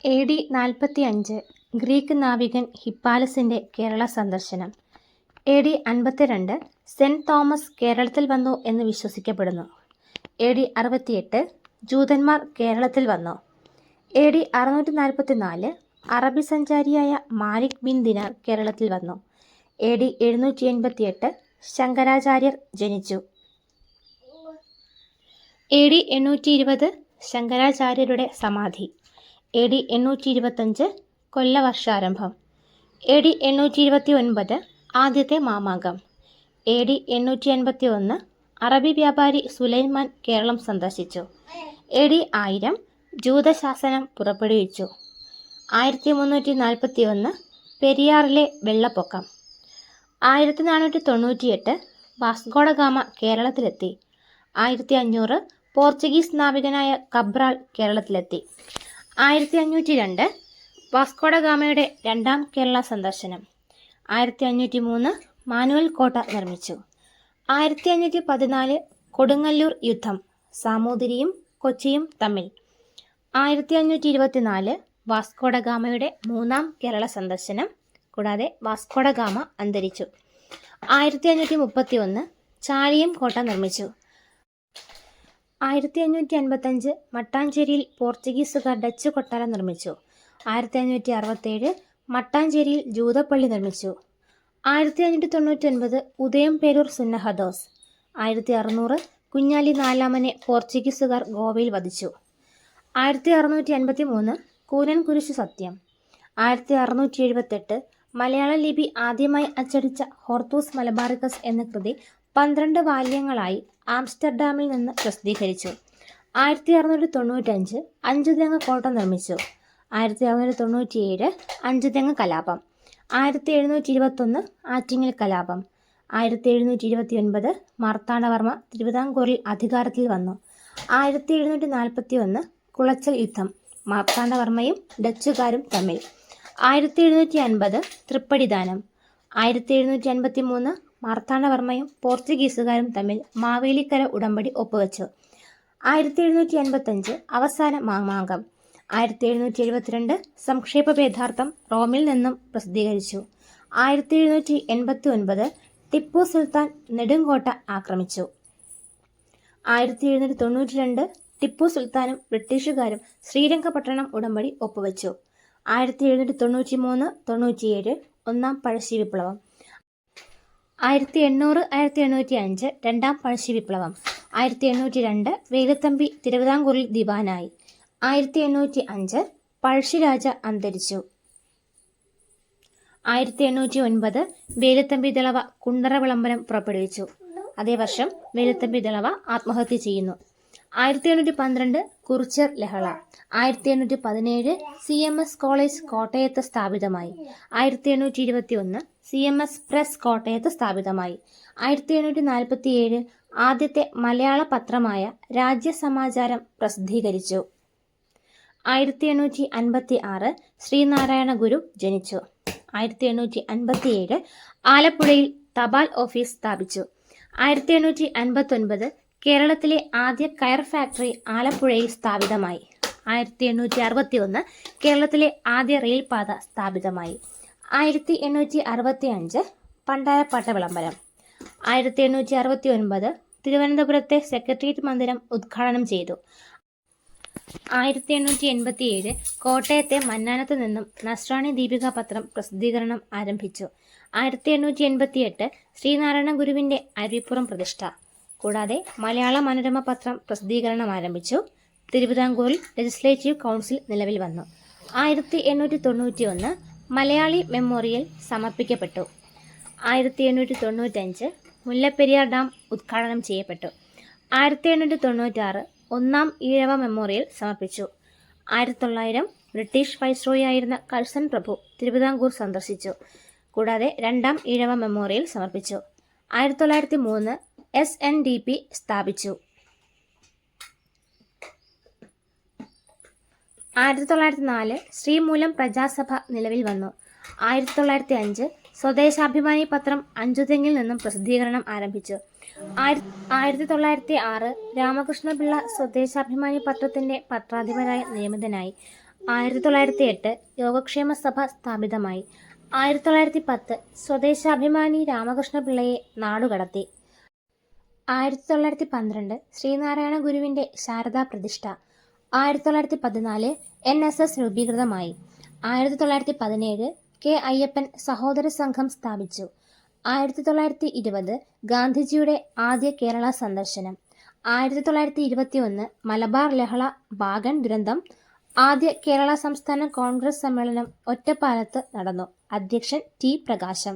AD 45 Greek നാവികൻ ഹിപ്പാലസിന്റെ Kerala സന്ദർശനം. AD 52 saint Thomas കേരളത്തിൽ വന്നു എന്ന് വിശ്വസിക്കപ്പെടുന്നു. AD 68 ജൂതന്മാർ കേരളത്തിൽ വന്നു. AD 644 അറബി സഞ്ചാരിയായ മാലിക് ബിൻ ദിനാർ കേരളത്തിൽ വന്നു. AD 788 ശങ്കരാചാര്യർ ജനിച്ചു. AD 820 ശങ്കരാചാര്യരുടെ സമാധി. AD 825 കൊല്ലവർഷാരംഭം. AD 829 ആദ്യത്തെ മാമാങ്കം. AD 881 അറബി വ്യാപാരി സുലൈമാൻ കേരളം സന്ദർശിച്ചു. AD 1000 ജൂതശാസനം പുറപ്പെടുവിച്ചു. 1341 പെരിയാറിലെ വെള്ളപ്പൊക്കം. 1498 വാസ്കോഡഗാമ കേരളത്തിലെത്തി. 1500 പോർച്ചുഗീസ് നാവികനായ കബ്രാൾ കേരളത്തിലെത്തി. 1502 വാസ്കോഡഗാമയുടെ രണ്ടാം കേരള സന്ദർശനം. 1503 മാനുവൽ കോട്ട നിർമ്മിച്ചു. 1514 കൊടുങ്ങല്ലൂർ യുദ്ധം, സാമൂതിരിയും കൊച്ചിയും തമ്മിൽ. 1524 വാസ്കോഡഗാമയുടെ മൂന്നാം കേരള സന്ദർശനം. കൂടാതെ വാസ്കോഡഗാമ അന്തരിച്ചു. 1531 ചാലിയം കോട്ട നിർമ്മിച്ചു. 1555 മട്ടാഞ്ചേരിയിൽ പോർച്ചുഗീസുകാർ ഡച്ച് കൊട്ടാരം നിർമ്മിച്ചു. 1567 മട്ടാഞ്ചേരിയിൽ ജൂതപ്പള്ളി നിർമ്മിച്ചു. 1599 ഉദയംപേരൂർ സുന്നഹദോസ്. 1600 കുഞ്ഞാലി നാലാമനെ പോർച്ചുഗീസുകാർ ഗോവയിൽ വധിച്ചു. 1653 കൂനൻകുരിശു സത്യം. 1678 മലയാള ലിപി ആദ്യമായി അച്ചടിച്ച ഹോർത്തൂസ് മലബാറിക്കസ് എന്ന കൃതി 12 വാല്യങ്ങളായി ആംസ്റ്റർഡാമിൽ നിന്ന് പ്രസിദ്ധീകരിച്ചു. 1695 അഞ്ചുതെങ്ങ് കോട്ട നിർമ്മിച്ചു. 1697 അഞ്ചുതെങ്ങ് കലാപം. 1721 ആറ്റിങ്ങൽ കലാപം. 1729 മാർത്താണ്ഡവർമ്മ തിരുവിതാംകൂറിൽ അധികാരത്തിൽ വന്നു. 1741 കുളച്ചൽ യുദ്ധം, മാർത്താണ്ഡവർമ്മയും ഡച്ചുകാരും തമ്മിൽ. 1750 തൃപ്പടിദാനം. 1753 മാർത്താണ്ഡവർമ്മയും പോർച്ചുഗീസുകാരും തമ്മിൽ മാവേലിക്കര ഉടമ്പടി ഒപ്പുവെച്ചു. 1755 അവസാന മാമാങ്കം. 1772 സംക്ഷേപഭേദാർത്ഥം റോമിൽ നിന്നും പ്രസിദ്ധീകരിച്ചു. 1789 ടിപ്പു സുൽത്താൻ നെടുങ്കോട്ട ആക്രമിച്ചു. 1792 ടിപ്പു സുൽത്താനും ബ്രിട്ടീഷുകാരും ശ്രീരംഗപട്ടണം ഉടമ്പടി ഒപ്പുവെച്ചു. 1793-97 ഒന്നാം പഴശ്ശി വിപ്ലവം. 1800-1805 രണ്ടാം പഴശ്ശി വിപ്ലവം. 1802 വേലുത്തമ്പി തിരുവിതാംകൂറിൽ ദിവാനായി. 1805 പഴശ്ശിരാജ അന്തരിച്ചു. 1809 വേലുത്തമ്പി ദളവ കുണ്ടറ വിളംബരം പുറപ്പെടുവിച്ചു. അതേ വർഷം വേലുത്തമ്പി ദളവ ആത്മഹത്യ ചെയ്യുന്നു. 1812 കുറിച്യർ ലഹള. 1817 CMS കോളേജ് കോട്ടയത്ത് സ്ഥാപിതമായി. 1821 CMS പ്രസ് കോട്ടയത്ത് സ്ഥാപിതമായി. 1847 ആദ്യത്തെ മലയാള പത്രമായ രാജ്യസമാചാരം പ്രസിദ്ധീകരിച്ചു. 1856 ശ്രീനാരായണ ഗുരു ജനിച്ചു. 1857 ആലപ്പുഴയിൽ തപാൽ ഓഫീസ് സ്ഥാപിച്ചു. 1859 കേരളത്തിലെ ആദ്യ കയർ ഫാക്ടറി ആലപ്പുഴയിൽ സ്ഥാപിതമായി. 1861 കേരളത്തിലെ ആദ്യ റെയിൽപാത സ്ഥാപിതമായി. 1865 പണ്ടാരപ്പാട്ട വിളംബരം. 1869 തിരുവനന്തപുരത്തെ സെക്രട്ടേറിയറ്റ് മന്ദിരം ഉദ്ഘാടനം ചെയ്തു. 1887 കോട്ടയത്തെ മന്നാനത്ത് നിന്നും നസ്രാണി ദീപിക പത്രം പ്രസിദ്ധീകരണം ആരംഭിച്ചു. 1888 ശ്രീനാരായണ ഗുരുവിന്റെ അരുവിപ്പുറം പ്രതിഷ്ഠ. കൂടാതെ മലയാള മനോരമ പത്രം പ്രസിദ്ധീകരണം ആരംഭിച്ചു. തിരുവിതാംകൂറിൽ ലെജിസ്ലേറ്റീവ് കൗൺസിൽ നിലവിൽ വന്നു. 1891 മലയാളി മെമ്മോറിയൽ സമർപ്പിക്കപ്പെട്ടു. 1895 മുല്ലപ്പെരിയാർ ഡാം ഉദ്ഘാടനം ചെയ്യപ്പെട്ടു. 1896 ഒന്നാം ഈഴവ മെമ്മോറിയൽ സമർപ്പിച്ചു. 1900 ബ്രിട്ടീഷ് വൈസ്രോയി ആയിരുന്ന കഴ്സൺ പ്രഭു തിരുവിതാംകൂർ സന്ദർശിച്ചു. കൂടാതെ രണ്ടാം ഈഴവ മെമ്മോറിയൽ സമർപ്പിച്ചു. 1903 SNDP സ്ഥാപിച്ചു. 1904 ശ്രീമൂലം പ്രജാസഭ നിലവിൽ വന്നു. 1905 സ്വദേശാഭിമാനി പത്രം അഞ്ചുതെങ്ങിൽ നിന്നും പ്രസിദ്ധീകരണം ആരംഭിച്ചു. 1906 രാമകൃഷ്ണപിള്ള സ്വദേശാഭിമാനി പത്രത്തിന്റെ പത്രാധിപരായി നിയമിതനായി. 1908 യോഗക്ഷേമ സഭ സ്ഥാപിതമായി. 1910 സ്വദേശാഭിമാനി രാമകൃഷ്ണപിള്ളയെ നാടുകടത്തി. 1912 ശ്രീനാരായണ ഗുരുവിന്റെ ശാരദാ പ്രതിഷ്ഠ. 1914 NSS രൂപീകൃതമായി. 1917 കെ അയ്യപ്പൻ സഹോദര സംഘം സ്ഥാപിച്ചു. 1920 ഗാന്ധിജിയുടെ ആദ്യ കേരള സന്ദർശനം. 1921 മലബാർ ലഹള വാഗൺ ദുരന്തം. ആദ്യ കേരള സംസ്ഥാന കോൺഗ്രസ് സമ്മേളനം ഒറ്റപ്പാലത്ത് നടന്നു. അധ്യക്ഷൻ ടി. പ്രകാശം.